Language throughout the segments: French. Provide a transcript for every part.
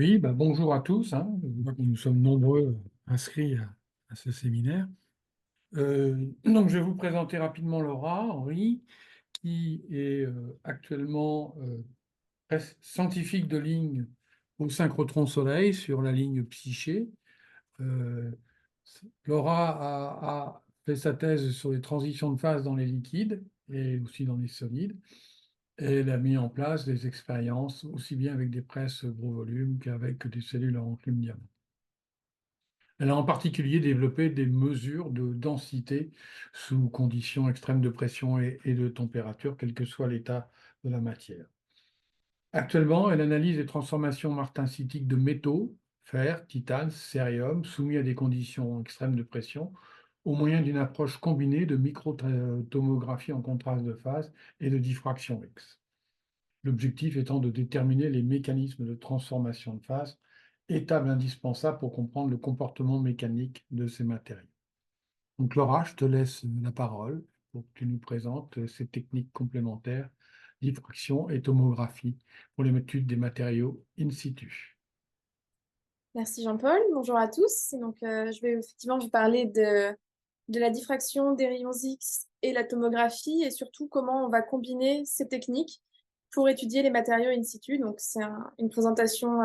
Oui, bonjour à tous, hein. Je vois que nous sommes nombreux inscrits à ce séminaire. Donc, je vais vous présenter rapidement Laura Henry, qui est actuellement scientifique de ligne au synchrotron Soleil sur la ligne Psyché. Euh, Laura a fait sa thèse sur les transitions de phase dans les liquides et aussi dans les solides. Et elle a mis en place des expériences aussi bien avec des presses gros volume qu'avec des cellules à enclume diamant. Elle a en particulier développé des mesures de densité sous conditions extrêmes de pression et de température, quel que soit l'état de la matière. Actuellement, elle analyse les transformations martensitique de métaux, fer, titane, cérium, soumis à des conditions extrêmes de pression, au moyen d'une approche combinée de microtomographie en contraste de phase et de diffraction X. L'objectif étant de déterminer les mécanismes de transformation de phase, étape indispensable pour comprendre le comportement mécanique de ces matériaux. Donc Laura, je te laisse la parole pour que tu nous présentes ces techniques complémentaires, diffraction et tomographie pour l'étude des matériaux in situ. Merci Jean-Paul, bonjour à tous. Donc, je vais effectivement vous parler de la diffraction des rayons X et la tomographie et surtout comment on va combiner ces techniques pour étudier les matériaux in situ. Donc, c'est une présentation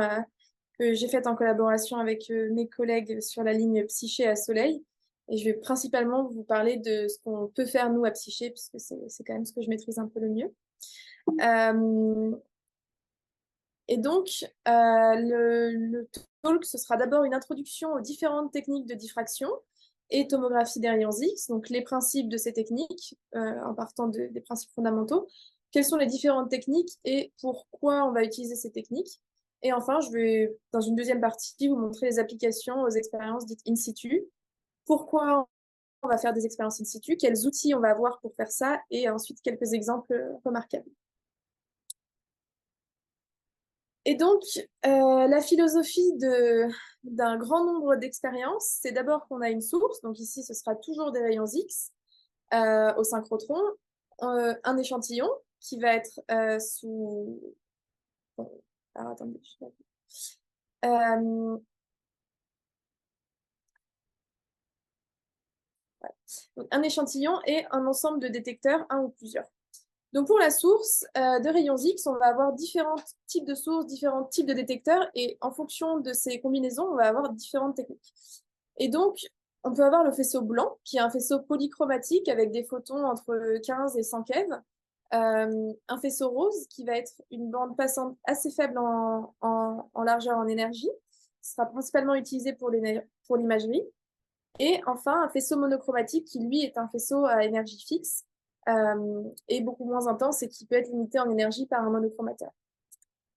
que j'ai faite en collaboration avec mes collègues sur la ligne Psyché à Soleil. Et je vais principalement vous parler de ce qu'on peut faire nous à Psyché, puisque c'est quand même ce que je maîtrise un peu le mieux. Euh, et donc, le talk, ce sera d'abord une introduction aux différentes techniques de diffraction et tomographie des rayons X, donc les principes de ces techniques, en partant des principes fondamentaux. Quelles sont les différentes techniques et pourquoi on va utiliser ces techniques? Et enfin, je vais, dans une deuxième partie, vous montrer les applications aux expériences dites in situ. Pourquoi on va faire des expériences in situ? Quels outils on va avoir pour faire ça? Et ensuite, quelques exemples remarquables. Et donc, la philosophie d'un grand nombre d'expériences, c'est d'abord qu'on a une source, donc ici ce sera toujours des rayons X au synchrotron, un échantillon qui va être sous... bon, alors, attendez, euh, donc, un échantillon et un ensemble de détecteurs, un ou plusieurs. Donc pour la source de rayons X, on va avoir différents types de sources, différents types de détecteurs, et en fonction de ces combinaisons, on va avoir différentes techniques. Et donc, on peut avoir le faisceau blanc, qui est un faisceau polychromatique avec des photons entre 15 et 100 keV. Un faisceau rose, qui va être une bande passante assez faible en largeur en énergie. Ce sera principalement utilisé pour l'imagerie. Et enfin, un faisceau monochromatique qui, lui, est un faisceau à énergie fixe et beaucoup moins intense et qui peut être limité en énergie par un monochromateur.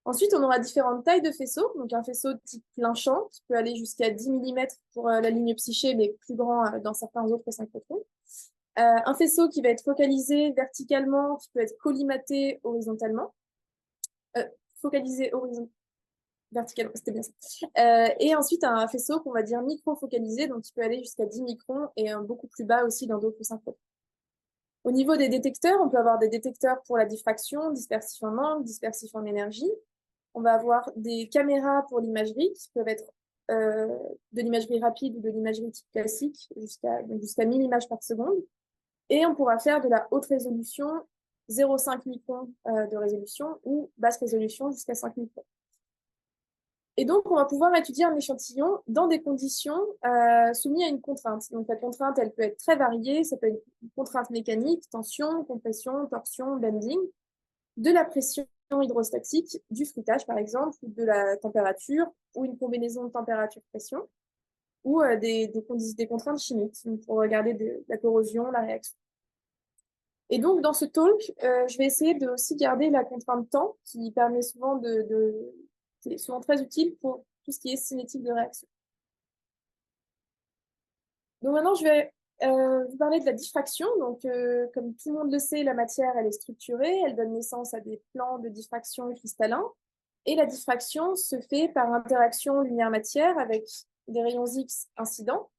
Ensuite, on aura différentes tailles de faisceaux. Donc, un faisceau type plein champ qui peut aller jusqu'à 10 mm pour la ligne Psyché, mais plus grand dans certains autres synchrotrons. Un faisceau qui va être focalisé verticalement, qui peut être collimaté horizontalement. Euh, Focalisé horizontalement. Verticalement, c'était bien ça. Et ensuite, un faisceau qu'on va dire micro-focalisé, donc qui peut aller jusqu'à 10 microns et beaucoup plus bas aussi dans d'autres synchrotrons. Au niveau des détecteurs, on peut avoir des détecteurs pour la diffraction, dispersif en angle, dispersif en énergie. On va avoir des caméras pour l'imagerie qui peuvent être de l'imagerie rapide ou de l'imagerie type classique jusqu'à 1000 images par seconde. Et on pourra faire de la haute résolution, 0,5 microns de résolution ou basse résolution jusqu'à 5 microns. Et donc, on va pouvoir étudier un échantillon dans des conditions soumises à une contrainte. Donc, la contrainte, elle peut être très variée. Ça peut être une contrainte mécanique, tension, compression, torsion, bending, de la pression hydrostatique, du fruitage, par exemple, ou de la température, ou une combinaison de température-pression, ou des contraintes chimiques pour regarder de la corrosion, la réaction. Et donc, dans ce talk, je vais essayer de aussi garder la contrainte temps, qui permet souvent c'est souvent très utile pour tout ce qui est cinétique de réaction. Donc maintenant, je vais vous parler de la diffraction. Donc, comme tout le monde le sait, la matière, elle est structurée, elle donne naissance à des plans de diffraction cristallins. Et la diffraction se fait par interaction lumière-matière avec des rayons X incidents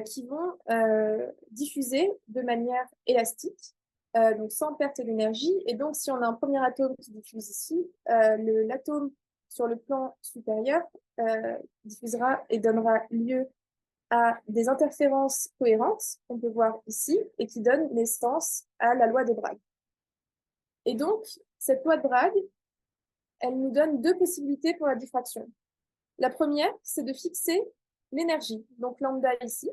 qui vont diffuser de manière élastique, donc sans perte d'énergie. Et donc, si on a un premier atome qui diffuse ici, l'atome sur le plan supérieur, diffusera et donnera lieu à des interférences cohérentes qu'on peut voir ici et qui donnent naissance à la loi de Bragg. Et donc, cette loi de Bragg, elle nous donne deux possibilités pour la diffraction. La première, c'est de fixer l'énergie, donc lambda ici,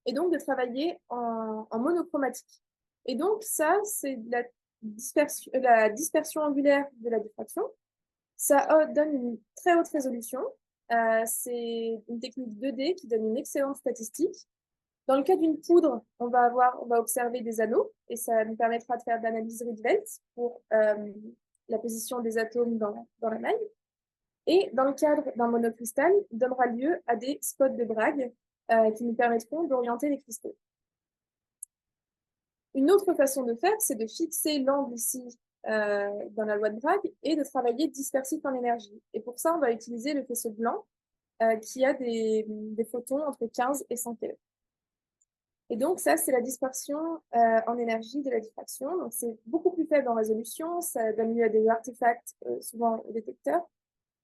et donc de travailler en monochromatique. Et donc ça, c'est la dispersion angulaire de la diffraction. Ça donne une très haute résolution. C'est une technique 2D qui donne une excellente statistique. Dans le cas d'une poudre, on va observer des anneaux et ça nous permettra de faire de l'analyse Rietveld pour la position des atomes dans la maille. Et dans le cadre d'un monocristal, il donnera lieu à des spots de Bragg qui nous permettront d'orienter les cristaux. Une autre façon de faire, c'est de fixer l'angle ici dans la loi de Bragg et de travailler dispersif en énergie. Et pour ça, on va utiliser le faisceau blanc qui a des photons entre 15 et 100 keV. Et donc ça, c'est la dispersion en énergie de la diffraction. Donc c'est beaucoup plus faible en résolution, ça donne lieu à des artefacts souvent au détecteur.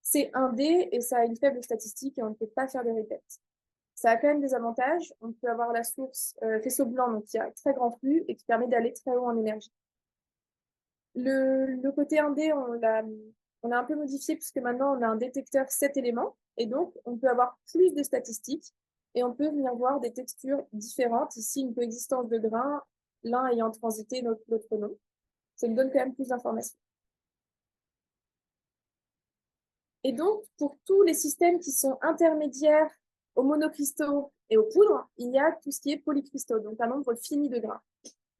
C'est 1D et ça a une faible statistique et on ne peut pas faire de répètes. Ça a quand même des avantages. On peut avoir la source faisceau blanc, donc qui a un très grand flux et qui permet d'aller très haut en énergie. Le côté 1D, on l'a un peu modifié puisque maintenant on a un détecteur 7 éléments et donc on peut avoir plus de statistiques et on peut venir voir des textures différentes. Ici, une coexistence de grains, l'un ayant transité, l'autre non. Ça nous donne quand même plus d'informations. Et donc, pour tous les systèmes qui sont intermédiaires aux monocristaux et aux poudres, il y a tout ce qui est polycristaux, donc un nombre fini de grains.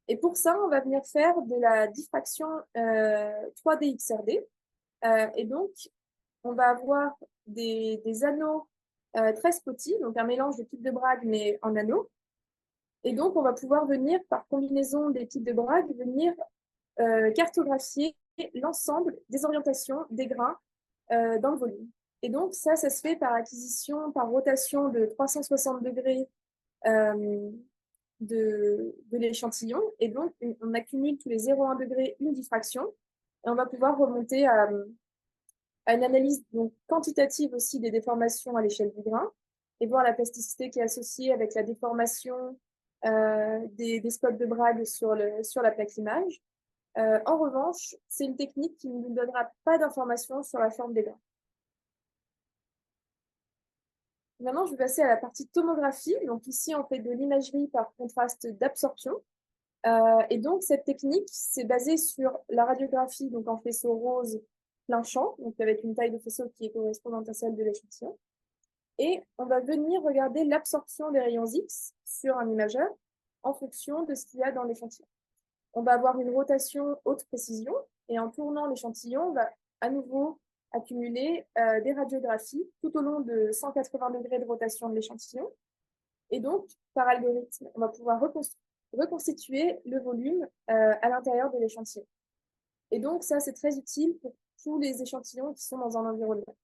Et pour ça, on va venir faire de la diffraction 3D XRD. Et donc, on va avoir des anneaux très spotty, donc un mélange de types de Bragg, mais en anneaux. Et donc, on va pouvoir venir, par combinaison des types de Bragg, venir cartographier l'ensemble des orientations des grains dans le volume. Et donc, ça se fait par acquisition, par rotation de 360 degrés de l'échantillon. Et donc, on accumule tous les 0,1 degrés une diffraction. Et on va pouvoir remonter à une analyse donc, quantitative aussi des déformations à l'échelle du grain et voir la plasticité qui est associée avec la déformation des spots de Bragg sur la plaque image. En revanche, c'est une technique qui ne nous donnera pas d'informations sur la forme des grains. Maintenant, je vais passer à la partie tomographie. Donc ici, on fait de l'imagerie par contraste d'absorption. Et donc, cette technique, c'est basé sur la radiographie donc en faisceau rose plein champ, donc avec une taille de faisceau qui est correspondante à celle de l'échantillon. Et on va venir regarder l'absorption des rayons X sur un imageur en fonction de ce qu'il y a dans l'échantillon. On va avoir une rotation haute précision et en tournant l'échantillon, on va à nouveau accumuler des radiographies tout au long de 180 degrés de rotation de l'échantillon. Et donc, par algorithme, on va pouvoir reconstituer le volume à l'intérieur de l'échantillon. Et donc, ça, c'est très utile pour tous les échantillons qui sont dans un environnement.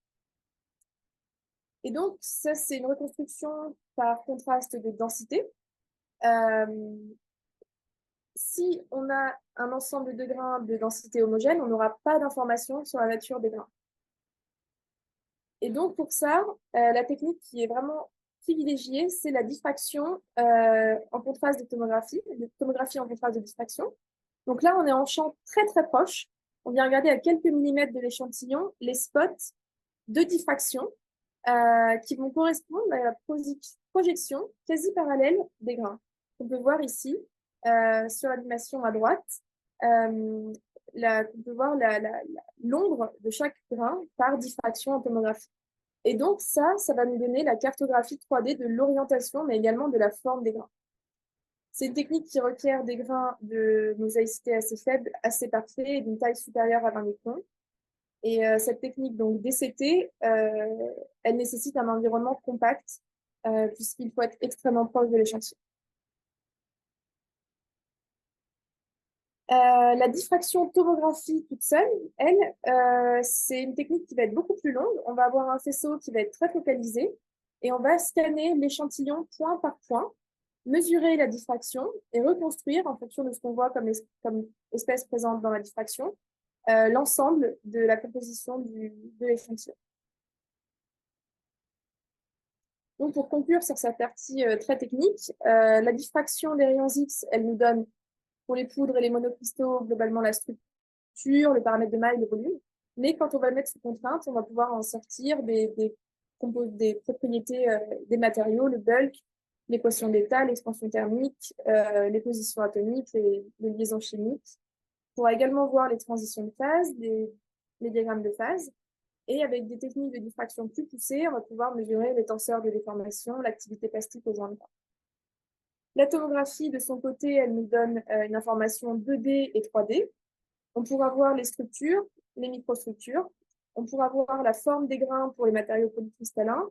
Et donc, ça, c'est une reconstruction par contraste de densité. Si on a un ensemble de grains de densité homogène, on n'aura pas d'informations sur la nature des grains. Et donc, pour ça, la technique qui est vraiment privilégiée, c'est la diffraction en contraste de tomographie en contraste de diffraction. Donc là, on est en champ très, très proche. On vient regarder à quelques millimètres de l'échantillon les spots de diffraction qui vont correspondre à la projection quasi parallèle des grains. On peut voir ici, sur l'animation à droite, on peut voir l'ombre de chaque grain par diffraction en tomographie. Et donc ça va nous donner la cartographie 3D de l'orientation, mais également de la forme des grains. C'est une technique qui requiert des grains de mosaïcité assez faible, assez parfait et d'une taille supérieure à 20 microns. Et cette technique, donc DCT, elle nécessite un environnement compact puisqu'il faut être extrêmement proche de l'échantillon. La diffraction tomographie toute seule, elle, c'est une technique qui va être beaucoup plus longue. On va avoir un faisceau qui va être très focalisé et on va scanner l'échantillon point par point, mesurer la diffraction et reconstruire en fonction de ce qu'on voit comme espèce présente dans la diffraction, l'ensemble de la composition de l'échantillon. Donc, pour conclure sur cette partie très technique, la diffraction des rayons X, elle nous donne, pour les poudres et les monocristaux, globalement la structure, le paramètre de maille, le volume. Mais quand on va le mettre sous contrainte, on va pouvoir en sortir des propriétés des matériaux, le bulk, l'équation d'état, l'expansion thermique, les positions atomiques, les liaisons chimiques. On pourra également voir les transitions de phase, les diagrammes de phase. Et avec des techniques de diffraction plus poussées, on va pouvoir mesurer les tenseurs de déformation, l'activité plastique aux joints de bras. La tomographie, de son côté, elle nous donne une information 2D et 3D. On pourra voir les structures, les microstructures. On pourra voir la forme des grains pour les matériaux polycristallins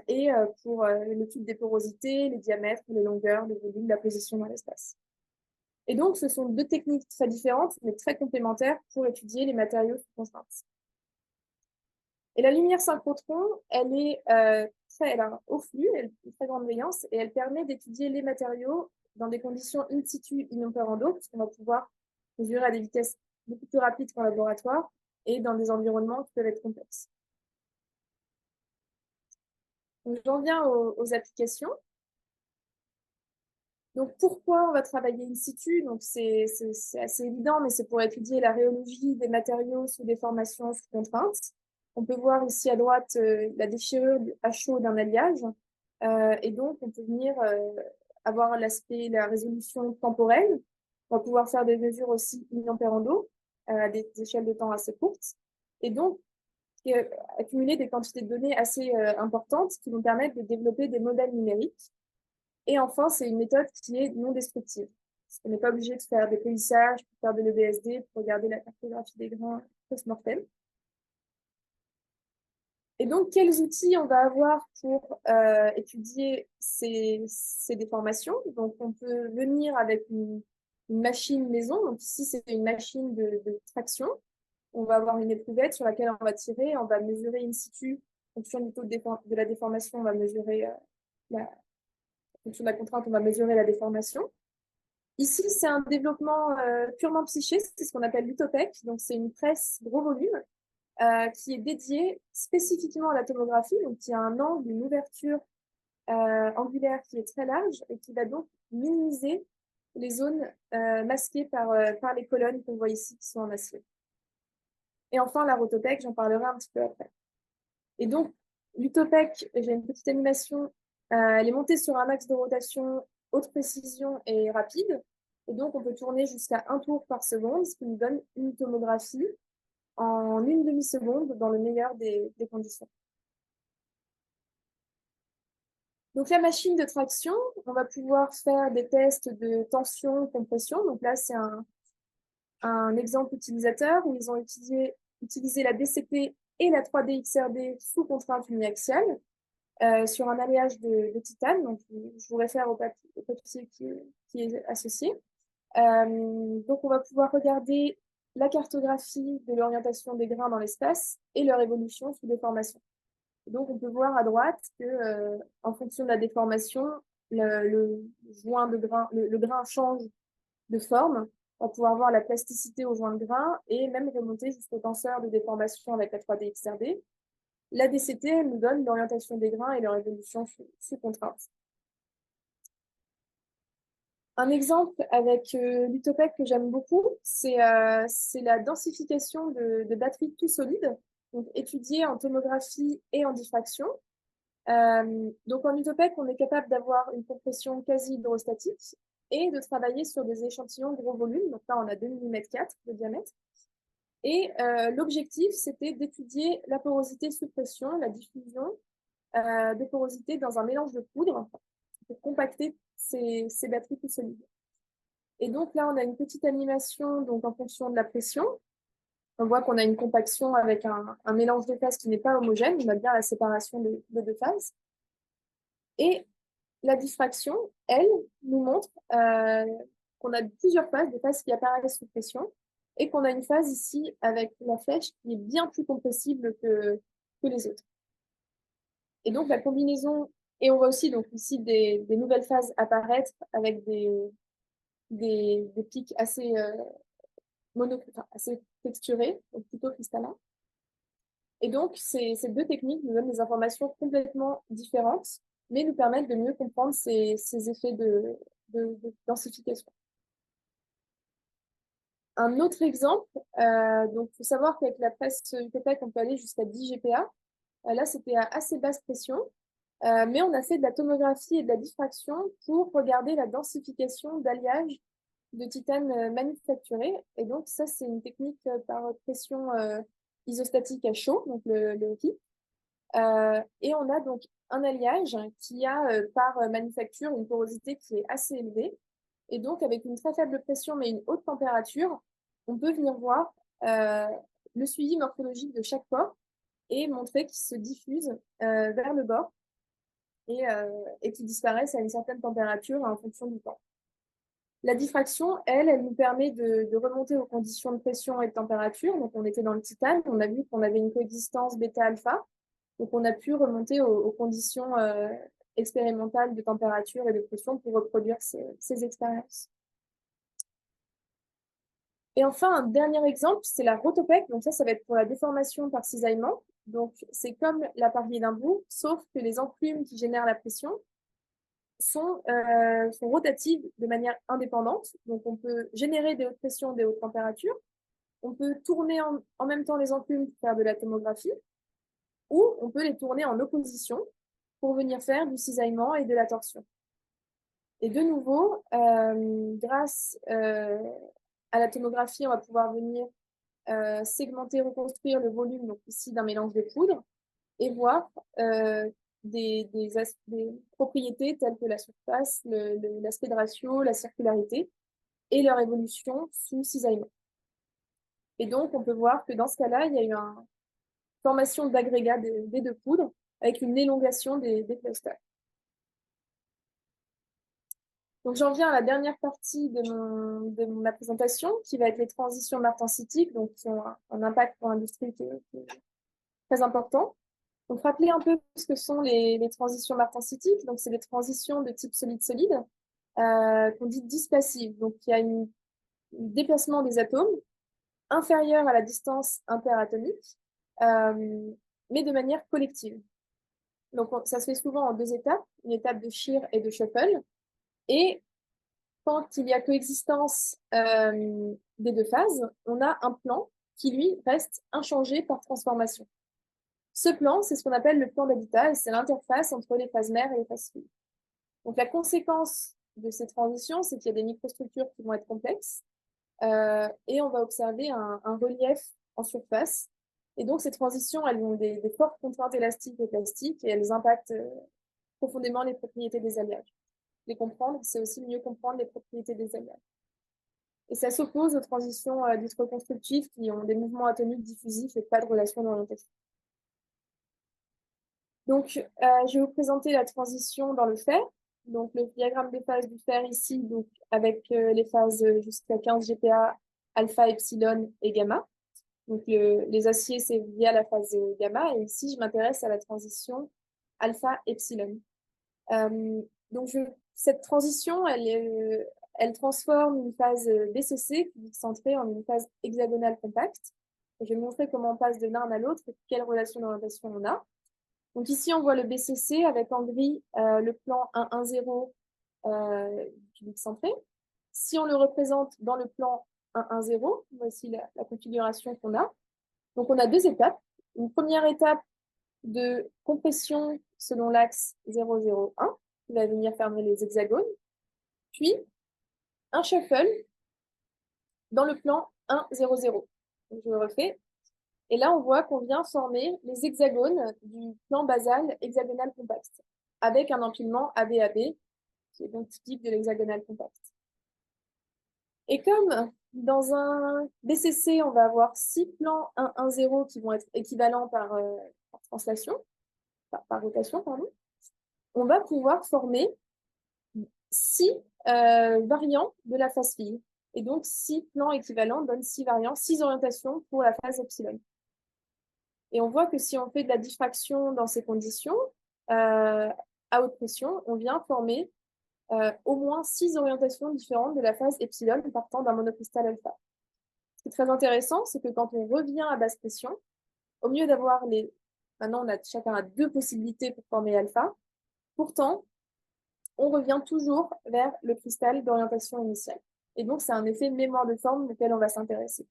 et pour le type des porosités, les diamètres, les longueurs, les volumes, la position dans l'espace. Et donc, ce sont deux techniques très différentes, mais très complémentaires pour étudier les matériaux sous contrainte. Et la lumière synchrotron, elle a un haut flux, elle a une très grande brillance, et elle permet d'étudier les matériaux dans des conditions in situ in operando, puisqu'on va pouvoir mesurer à des vitesses beaucoup plus rapides qu'en laboratoire et dans des environnements qui peuvent être complexes. J'en viens aux applications. Donc, pourquoi on va travailler in situ? Donc, c'est assez évident, mais c'est pour étudier la rhéologie des matériaux sous déformation sous contrainte. On peut voir ici à droite la déchirure à chaud d'un alliage. Et donc, on peut venir avoir la résolution temporelle. On va pouvoir faire des mesures aussi in operando à des échelles de temps assez courtes. Et donc, accumuler des quantités de données assez importantes qui vont permettre de développer des modèles numériques. Et enfin, c'est une méthode qui est non destructive. On n'est pas obligé de faire des polissages, pour faire de l'EBSD, pour regarder la cartographie des grains post-mortem. Et donc, quels outils on va avoir pour étudier ces déformations? Donc, on peut venir avec une machine maison. Donc, ici, c'est une machine de traction. On va avoir une éprouvette sur laquelle on va tirer. On va mesurer in situ, en fonction du taux de la déformation, on va mesurer en fonction de la contrainte, on va mesurer la déformation. Ici, c'est un développement purement psyché, c'est ce qu'on appelle l'Utopec. Donc, c'est une presse gros volume qui est dédiée spécifiquement à la tomographie, donc qui a un angle, une ouverture angulaire qui est très large et qui va donc minimiser les zones masquées par les colonnes qu'on voit ici qui sont en acier. Et enfin, la Rotopec, j'en parlerai un petit peu après. Et donc, l'Utopec, j'ai une petite animation, elle est montée sur un axe de rotation haute précision et rapide. Et donc, on peut tourner jusqu'à 1 tour par seconde, ce qui nous donne une tomographie en une demi-seconde dans le meilleur des conditions. Donc, la machine de traction, on va pouvoir faire des tests de tension, compression. Donc là, c'est un exemple utilisateur où ils ont utilisé la DCP et la 3D XRD sous contrainte uniaxiale sur un alliage de titane. Donc, je vous réfère au papier qui est associé. Donc, on va pouvoir regarder la cartographie de l'orientation des grains dans l'espace et leur évolution sous déformation. Donc, on peut voir à droite que, en fonction de la déformation, le grain change de forme. On va pouvoir voir la plasticité au joint de grain et même remonter jusqu'au tenseur de déformation avec la 3D XRD. La DCT, elle nous donne l'orientation des grains et leur évolution sous contrainte. Un exemple avec l'Utopec que j'aime beaucoup, c'est la densification de batteries tout solides, donc étudiées en tomographie et en diffraction. Donc en Utopec, on est capable d'avoir une compression quasi hydrostatique et de travailler sur des échantillons gros volume. Donc là, on a 2,4 mm de diamètre. Et l'objectif, c'était d'étudier la porosité sous pression, la diffusion de porosité dans un mélange de poudre pour compacter ces batteries tout solides. Et donc là, on a une petite animation donc en fonction de la pression. On voit qu'on a une compaction avec un mélange de phases qui n'est pas homogène. On a bien la séparation de deux phases. Et la diffraction, elle, nous montre qu'on a plusieurs phases, des phases qui apparaissent sous pression, et qu'on a une phase ici avec la flèche qui est bien plus compressible que les autres. Et donc la combinaison, et on voit aussi donc ici des nouvelles phases apparaître avec des pics assez texturé, donc plutôt cristallin. Et donc, ces deux techniques nous donnent des informations complètement différentes, mais nous permettent de mieux comprendre ces effets de densification. Un autre exemple, donc il faut savoir qu'avec la presse UPTEC, on peut aller jusqu'à 10 GPa. Là, c'était à assez basse pression, mais on a fait de la tomographie et de la diffraction pour regarder la densification d'alliage de titane manufacturé. Et donc, ça, c'est une technique par pression isostatique à chaud, donc le HIP. Et on a donc un alliage qui a par manufacture une porosité qui est assez élevée. Et donc, avec une très faible pression mais une haute température, on peut venir voir le suivi morphologique de chaque pore et montrer qu'il se diffuse vers le bord et qu'il disparaisse à une certaine température en fonction du temps. La diffraction, elle nous permet de remonter aux conditions de pression et de température. Donc, on était dans le titane, on a vu qu'on avait une coexistence bêta-alpha. Donc, on a pu remonter aux conditions expérimentales de température et de pression pour reproduire ces expériences. Et enfin, un dernier exemple, c'est la rotopec. Donc ça va être pour la déformation par cisaillement. Donc, c'est comme la partie d'un bout, sauf que les enclumes qui génèrent la pression sont rotatives de manière indépendante. Donc, on peut générer des hautes pressions, des hautes températures. On peut tourner en même temps les enclumes pour faire de la tomographie, ou on peut les tourner en opposition pour venir faire du cisaillement et de la torsion. Et de nouveau, grâce à la tomographie, on va pouvoir venir segmenter, reconstruire le volume, donc ici d'un mélange de poudre, et voir des propriétés telles que la surface, l'aspect de ratio, la circularité, et leur évolution sous cisaillement. Et donc, on peut voir que dans ce cas-là, il y a eu une formation d'agrégats des deux poudres avec une élongation des clusters. Donc, j'en viens à la dernière partie de ma présentation, qui va être les transitions martensitique, donc qui ont un impact pour l'industrie qui est très important. Donc, rappelez un peu ce que sont les transitions martensitique. Donc, c'est des transitions de type solide-solide, qu'on dit dispassives. Donc, il y a un déplacement des atomes inférieur à la distance interatomique, mais de manière collective. Donc, ça se fait souvent en deux étapes, une étape de shear et de shuffle. Et quand il y a coexistence des deux phases, on a un plan qui, lui, reste inchangé par transformation. Ce plan, c'est ce qu'on appelle le plan d'habitat, et c'est l'interface entre les phases mères et les phases filles. Donc, la conséquence de ces transitions, c'est qu'il y a des microstructures qui vont être complexes, et on va observer un relief en surface. Et donc, ces transitions, elles ont des fortes contraintes élastiques et plastiques, et elles impactent profondément les propriétés des alliages. Les comprendre, c'est aussi mieux comprendre les propriétés des alliages. Et ça s'oppose aux transitions dites reconstructives qui ont des mouvements atomiques diffusifs et pas de relation d'orientation. Donc, je vais vous présenter la transition dans le fer. Donc, le diagramme des phases du fer ici, donc, avec les phases jusqu'à 15 GPa, alpha, epsilon et gamma. Donc, les aciers, c'est via la phase gamma. Et ici, je m'intéresse à la transition alpha-epsilon. Donc, cette transition, elle transforme une phase BCC, qui est centrée en une phase hexagonale compacte. Et je vais montrer comment on passe de l'un à l'autre et quelle relation d'orientation on a. Donc ici, on voit le BCC avec en gris le plan 1-1-0 cubique centré. Si on le représente dans le plan 1-1-0, voici la configuration qu'on a. Donc on a deux étapes. Une première étape de compression selon l'axe 0-0-1, qui va venir fermer les hexagones. Puis un shuffle dans le plan 1-0-0. Donc je le refais. Et là, on voit qu'on vient former les hexagones du plan basal hexagonal compact, avec un empilement AB-AB, qui est donc typique de l'hexagonal compact. Et comme dans un BCC, on va avoir 6 plans 1-1-0 qui vont être équivalents par translation, par rotation, pardon, on va pouvoir former 6 variants de la phase fille. Et donc, 6 plans équivalents donnent 6 variants, 6 orientations pour la phase epsilon. Et on voit que si on fait de la diffraction dans ces conditions, à haute pression, on vient former au moins 6 orientations différentes de la phase epsilon partant d'un monocristal alpha. qui est très intéressant, c'est que quand on revient à basse pression, au mieux d'avoir les... Maintenant, chacun a deux possibilités pour former alpha. Pourtant, on revient toujours vers le cristal d'orientation initiale. Et donc, c'est un effet mémoire de forme auquel on va s'intéresser.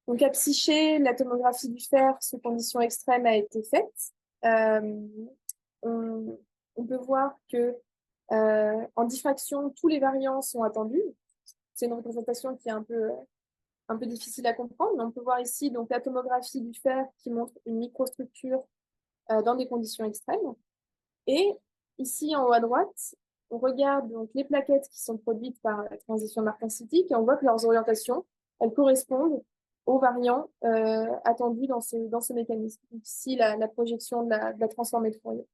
Donc, à Psyché, la tomographie du fer sous conditions extrêmes a été faite. Euh, on peut voir que en diffraction, tous les variants sont attendus. C'est une représentation qui est un peu difficile à comprendre, mais on peut voir ici donc, la tomographie du fer qui montre une microstructure dans des conditions extrêmes. Et ici, en haut à droite, on regarde donc les plaquettes qui sont produites par la transition martensitique et on voit que leurs orientations, elles correspondent aux variants attendus dans ce mécanisme. Donc, ici, la projection de la transformée de Fourier.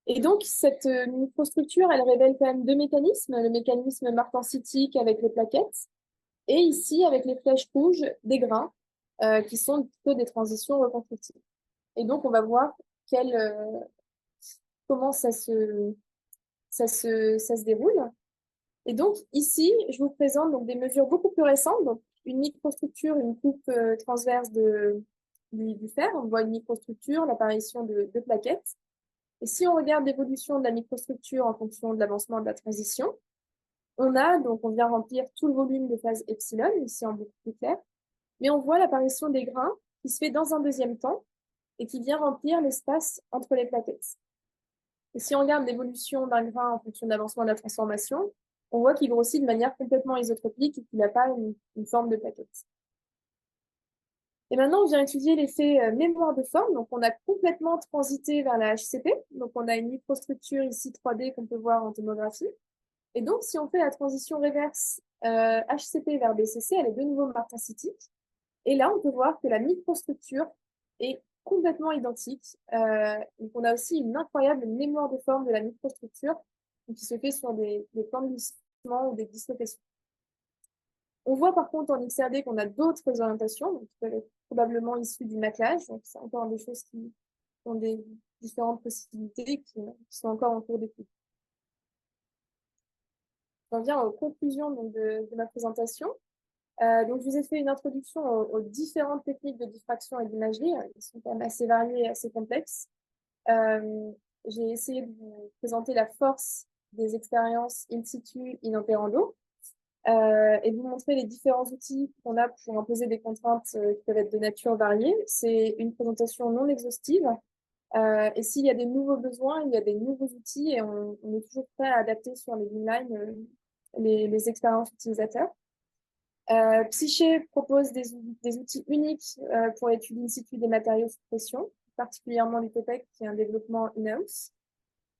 Et donc, cette microstructure, elle révèle quand même deux mécanismes, le mécanisme martensitique avec les plaquettes, et ici, avec les flèches rouges, des grains, qui sont plutôt des transitions reconstructives. Et donc, on va voir comment ça se déroule. Et donc, ici, je vous présente donc, des mesures beaucoup plus récentes, donc une microstructure, une coupe transverse du fer. On voit une microstructure, l'apparition de plaquettes. Et si on regarde l'évolution de la microstructure en fonction de l'avancement de la transition, on vient remplir tout le volume de phase epsilon, ici en beaucoup plus clair, mais on voit l'apparition des grains qui se fait dans un deuxième temps et qui vient remplir l'espace entre les plaquettes. Et si on regarde l'évolution d'un grain en fonction de l'avancement de la transformation, on voit qu'il grossit de manière complètement isotropique et qu'il n'a pas une forme de plaquette. Et maintenant, on vient étudier l'effet mémoire de forme. Donc, on a complètement transité vers la HCP. Donc, on a une microstructure ici 3D qu'on peut voir en tomographie. Et donc, si on fait la transition reverse HCP vers BCC, elle est de nouveau martensitique. Et là, on peut voir que la microstructure est complètement identique. Donc, on a aussi une incroyable mémoire de forme de la microstructure qui se fait sur des plans de glissement ou des dislocations. On voit par contre en XRD qu'on a d'autres orientations, donc, qui peuvent être probablement issues du maclage. Donc, c'est encore des choses qui ont des différentes possibilités qui sont encore en cours d'étude. J'en viens aux conclusions donc, de ma présentation. Donc, je vous ai fait une introduction aux différentes techniques de diffraction et d'imagerie. Elles sont quand même assez variées et assez complexes. J'ai essayé de vous présenter la force des expériences in situ, in operando, et de vous montrer les différents outils qu'on a pour imposer des contraintes qui peuvent être de nature variée. C'est une présentation non exhaustive. Et s'il y a des nouveaux besoins, il y a des nouveaux outils et on est toujours prêt à adapter sur les inlines les expériences utilisateurs. Psyché propose des outils uniques pour l'étude in situ des matériaux sous pression, particulièrement l'UTOPEC qui est un développement in-house,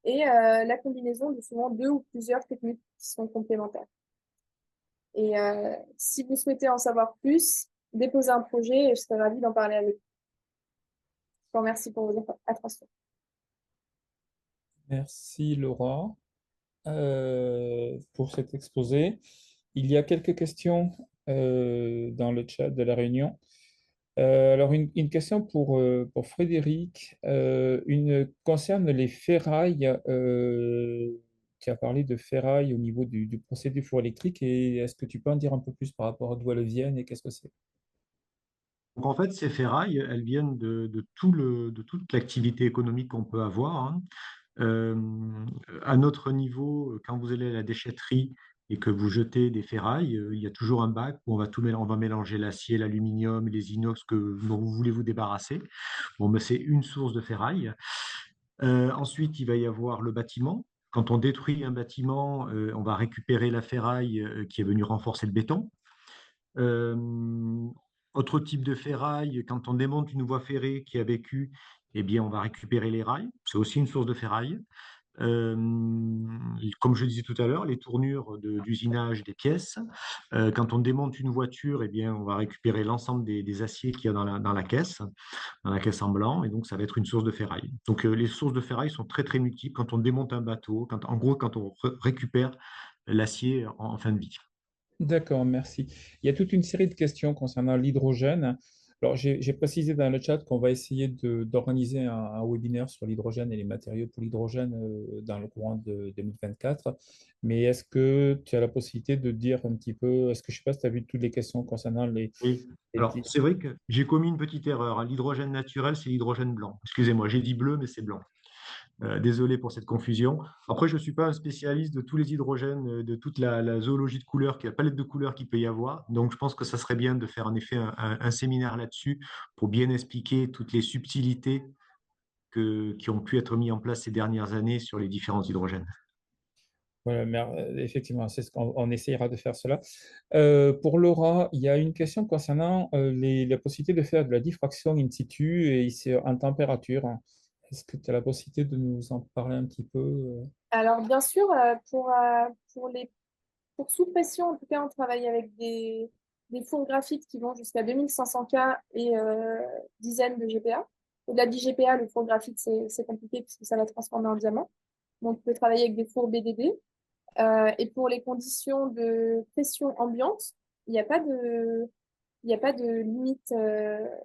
et la combinaison de souvent deux ou plusieurs techniques qui sont complémentaires. Et si vous souhaitez en savoir plus, déposez un projet et je serai ravie d'en parler avec vous. Je vous remercie pour votre attention. Merci Laura pour cet exposé. Il y a quelques questions dans le chat de la réunion. Alors, une question pour Frédéric. Une concerne les ferrailles. Tu as parlé de ferrailles au niveau du procédé four électrique. Et est-ce que tu peux en dire un peu plus par rapport à d'où elles viennent et qu'est-ce que c'est? Donc en fait, ces ferrailles, elles viennent de toute l'activité économique qu'on peut avoir, hein. À notre niveau, quand vous allez à la déchetterie et que vous jetez des ferrailles, il y a toujours un bac où on va mélanger l'acier, l'aluminium, les inox dont vous voulez vous débarrasser. Bon, mais c'est une source de ferraille. Ensuite, il va y avoir le bâtiment. Quand on détruit un bâtiment, on va récupérer la ferraille qui est venue renforcer le béton. Euh, Autre type de ferraille, quand on démonte une voie ferrée qui a vécu, eh bien, on va récupérer les rails. C'est aussi une source de ferraille. Euh, Comme je disais tout à l'heure, les tournures d'usinage des pièces. Quand on démonte une voiture, eh bien, on va récupérer l'ensemble des aciers qu'il y a dans la caisse en blanc, et donc ça va être une source de ferraille. Donc les sources de ferraille sont très très multiples quand on démonte un bateau, en gros quand on récupère l'acier en fin de vie. D'accord, merci. Il y a toute une série de questions concernant l'hydrogène. Alors, j'ai précisé dans le chat qu'on va essayer d'organiser un webinaire sur l'hydrogène et les matériaux pour l'hydrogène dans le courant de 2024. Mais est-ce que tu as la possibilité de dire un petit peu, est-ce que je sais pas si tu as vu toutes les questions concernant Oui. Alors, c'est vrai que j'ai commis une petite erreur, hein. L'hydrogène naturel, c'est l'hydrogène blanc. Excusez-moi, j'ai dit bleu, mais c'est blanc. Désolé pour cette confusion. Après, je ne suis pas un spécialiste de tous les hydrogènes, de toute la zoologie de couleurs, la palette de couleurs qu'il peut y avoir. Donc, je pense que ça serait bien de faire en effet un séminaire là-dessus pour bien expliquer toutes les subtilités qui ont pu être mises en place ces dernières années sur les différents hydrogènes. Voilà, mais effectivement, c'est ce on essayera de faire cela. Pour Laura, il y a une question concernant la possibilité de faire de la diffraction in situ et ici en température. Est-ce que tu as la possibilité de nous en parler un petit peu? Alors, bien sûr, pour sous pression, en tout cas, on travaille avec des fours graphites qui vont jusqu'à 2500 K et dizaines de GPa. Au-delà de 10 GPa, le four graphite, c'est compliqué puisque ça va transformer en diamant. Donc, on peut travailler avec des fours BDD. Et pour les conditions de pression ambiante, il n'y a pas de, il n'y a pas de limite,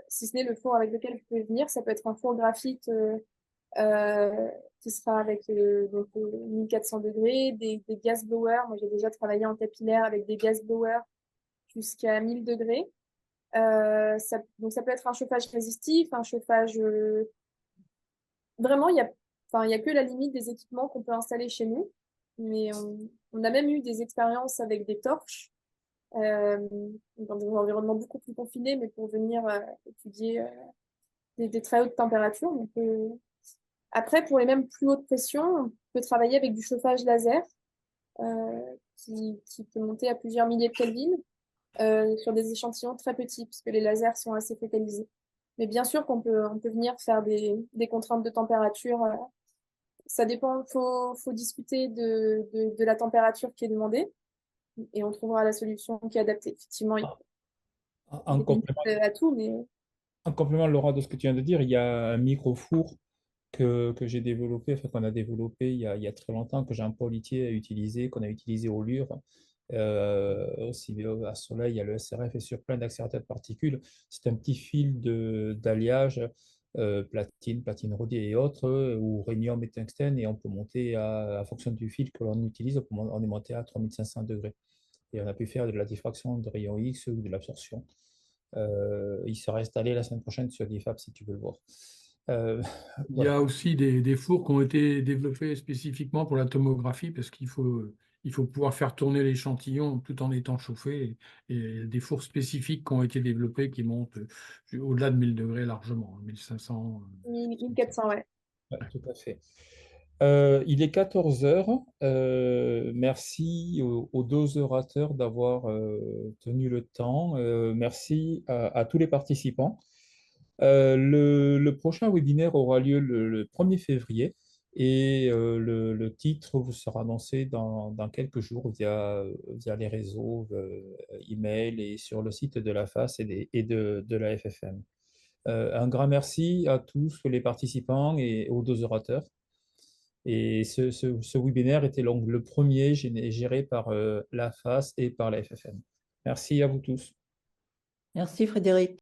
si ce n'est le four avec lequel vous pouvez venir. Ça peut être un four graphite euh, qui sera avec donc, 1400 degrés, des gas blowers. Moi, j'ai déjà travaillé en capillaire avec des gas blowers jusqu'à 1000 degrés. Donc, ça peut être un chauffage résistif, un chauffage. Vraiment, enfin, il y a que la limite des équipements qu'on peut installer chez nous. Mais on a même eu des expériences avec des torches euh, dans des environnements beaucoup plus confinés, mais pour venir étudier des très hautes températures. Donc, après, pour les mêmes plus hautes pressions, on peut travailler avec du chauffage laser qui peut monter à plusieurs milliers de Kelvin sur des échantillons très petits, puisque les lasers sont assez focalisés. Mais bien sûr on peut venir faire des contraintes de température. Ça dépend, faut discuter de la température qui est demandée et on trouvera la solution qui est adaptée. Effectivement, il y a En des limites complément, à tout, mais en complément, Laura, de ce que tu viens de dire, il y a un micro-four que j'ai développé, enfin qu'on a développé il y a très longtemps, que Jean-Paul Itier a utilisé, qu'on a utilisé au Lure, aussi à Soleil, il y a le SRF et sur plein d'accélérateurs de particules. C'est un petit fil d'alliage, platine rhodier et autres, ou rhénium et tungstène, et on peut monter à fonction du fil que l'on utilise, on est monté à 3500 degrés. Et on a pu faire de la diffraction de rayons X ou de l'absorption. Il sera installé la semaine prochaine sur GitHub si tu veux le voir. Il y Voilà. a aussi des fours qui ont été développés spécifiquement pour la tomographie parce il faut pouvoir faire tourner l'échantillon tout en étant chauffé. Et des fours spécifiques qui ont été développés qui montent au-delà de 1000 degrés largement, 1500. 1400, ouais. Ouais, tout à fait. Il est 14 heures. Merci aux deux orateurs d'avoir tenu le temps. Merci à tous les participants. Le prochain webinaire aura lieu le 1er février et le titre vous sera annoncé dans quelques jours via les réseaux, email et sur le site de la FAS et de la FFM. Un grand merci à tous les participants et aux deux orateurs. Et ce webinaire était donc le premier géré par la FAS et par la FFM. Merci à vous tous. Merci Frédéric.